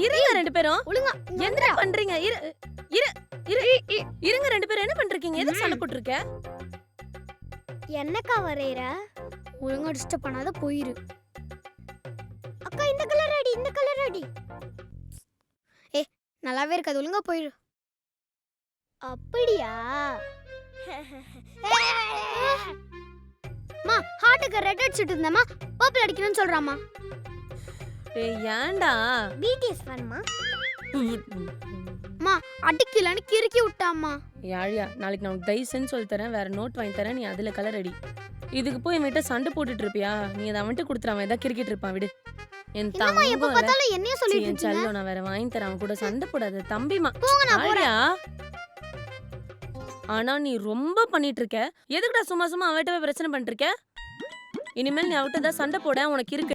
இருங்க ரெண்டு பேரும். ஒழுங்கா என்ன பண்றீங்க? இருங்க ரெண்டு பேரும் என்ன பண்றீங்க? எதுக்கு சண்டை போட்டுருக்க? என்னக்கா வரையற? ஒழுங்கா டிஸ்டர்ப் பண்ணாத போயிரு. அக்கா இந்த கலர் அடி, இந்த கலர் அடி. நல்லாவே இருக்காது, ஒழுங்கா போயிரு. அப்படியா? மா ஹார்ட்டுக்கு ரெட் அடிச்சிட்டு இருந்தேம்மா, பர்பிள் அடிக்கணும்னு சொல்றாமா. ஏன்டா? பிடிஎஸ் ஃபேன்மா. மா அடிக்கலன்னு கிறுக்கி விட்டாம்மா. யாழியா, நாளைக்கு நான் தைசன்னு சொல்லி தரேன், வேற நோட் வாங்கி தரேன், நீ அதுல கலர் அடி. இதுக்கு போய் இவன்கிட்ட சண்டை போட்டுட்டு இருப்பியா? நீ அதை அவன்கிட்ட கொடுத்துறான், ஏதாவது கிரிக்கெட் இருப்பான் விடு. என் என்னம்மா எப்ப பார்த்தாலும் என்னைய சொல்லிட்டு என் இருக்கீங்க? செல்லம், நான் வேற வாங்கி தரேன், அவன் கூட சண்டை போடாத தம்பிமா. போங்க நான் போறேன். ஆழியா, ஆனா நீ ரொம்ப பண்ணிட்டு இருக்க. எதுக்குடா சும்மா சும்மா அவன்கிட்ட போய் பிரச்சனை பண்ணிட்டு இருக்க? இனிமேல் நீ அவன்கிட்ட தான் சண்டை போட உனக்கு இருக்கு.